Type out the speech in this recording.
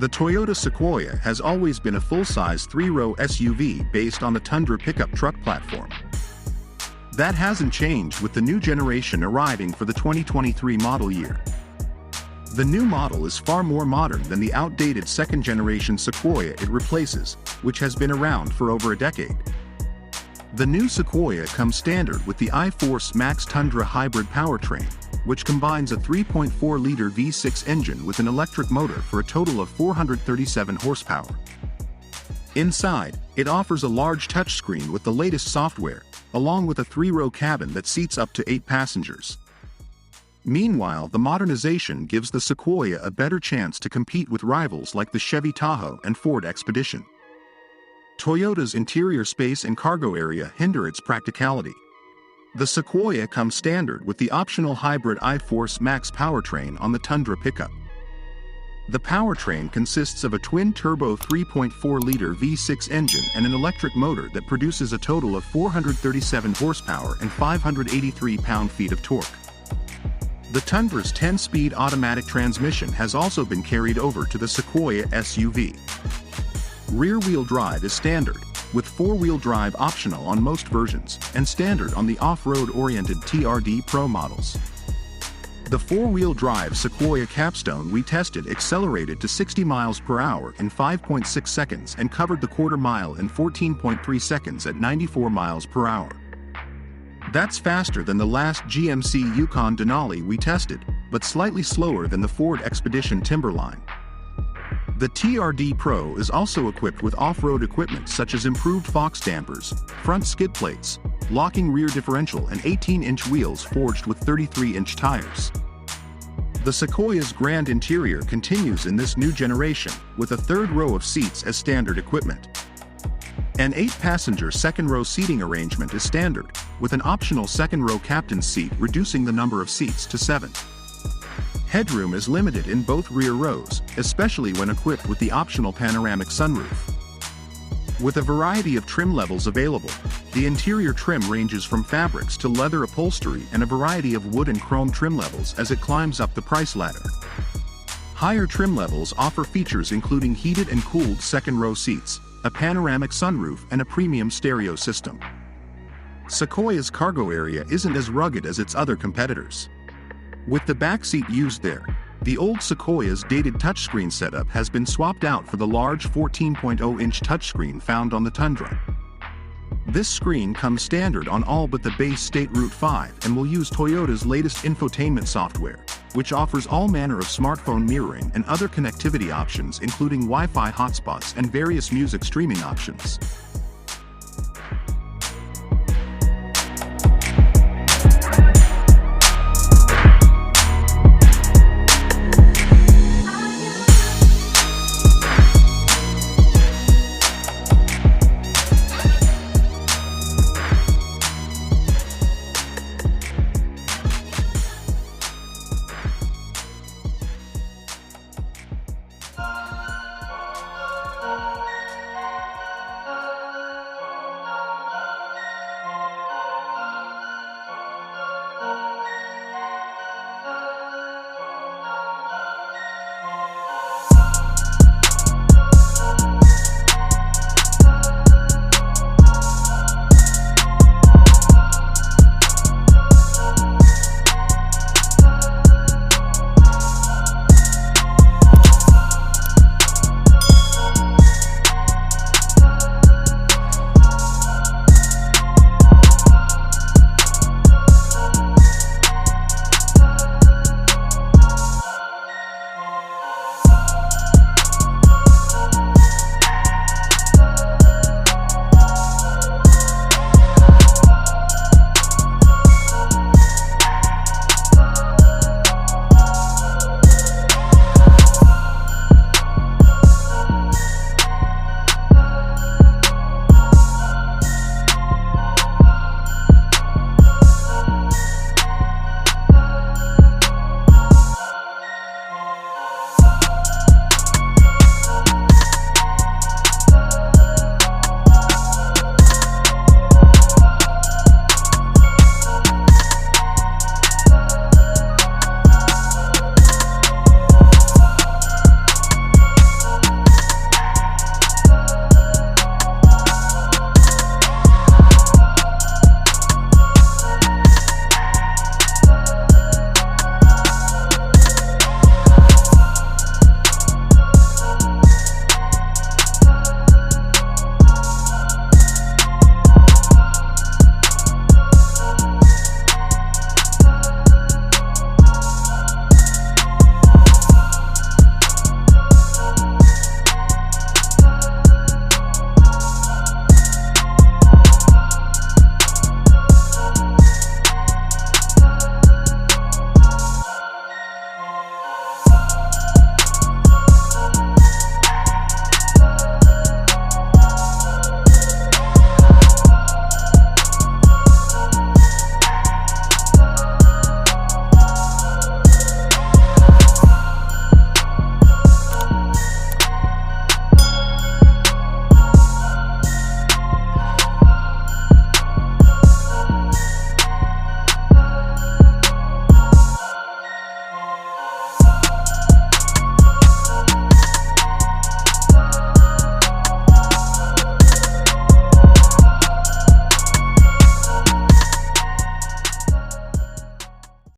The Toyota Sequoia has always been a full-size three-row SUV based on the Tundra pickup truck platform. That hasn't changed with the new generation arriving for the 2023 model year. The new model is far more modern than the outdated second-generation Sequoia it replaces, which has been around for over a decade. The new Sequoia comes standard with the iForce Max Tundra hybrid powertrain, which combines a 3.4-liter V6 engine with an electric motor for a total of 437 horsepower. Inside, it offers a large touchscreen with the latest software, along with a three-row cabin that seats up to 8 passengers. Meanwhile, the modernization gives the Sequoia a better chance to compete with rivals like the Chevy Tahoe and Ford Expedition. Toyota's interior space and cargo area hinder its practicality. The Sequoia comes standard with the optional hybrid iForce Max powertrain on the Tundra pickup. The powertrain consists of a twin-turbo 3.4-liter V6 engine and an electric motor that produces a total of 437 horsepower and 583 pound-feet of torque. The Tundra's 10-speed automatic transmission has also been carried over to the Sequoia SUV. Rear-wheel drive is standard, with four-wheel drive optional on most versions, and standard on the off-road-oriented TRD Pro models. The four-wheel drive Sequoia Capstone we tested accelerated to 60 miles per hour in 5.6 seconds and covered the quarter mile in 14.3 seconds at 94 miles per hour. That's faster than the last GMC Yukon Denali we tested, but slightly slower than the Ford Expedition Timberline. The TRD Pro is also equipped with off-road equipment such as improved Fox dampers, front skid plates, locking rear differential and 18-inch wheels forged with 33-inch tires. The Sequoia's grand interior continues in this new generation, with a third row of seats as standard equipment. An 8-passenger second-row seating arrangement is standard, with an optional second-row captain's seat reducing the number of seats to 7. Headroom is limited in both rear rows, especially when equipped with the optional panoramic sunroof. With a variety of trim levels available, the interior trim ranges from fabrics to leather upholstery and a variety of wood and chrome trim levels as it climbs up the price ladder. Higher trim levels offer features including heated and cooled second-row seats, a panoramic sunroof and a premium stereo system. Sequoia's cargo area isn't as rugged as its other competitors. With the back seat used there, the old Sequoia's dated touchscreen setup has been swapped out for the large 14.0-inch touchscreen found on the Tundra. This screen comes standard on all but the base State Route 5 and will use Toyota's latest infotainment software, which offers all manner of smartphone mirroring and other connectivity options including Wi-Fi hotspots and various music streaming options.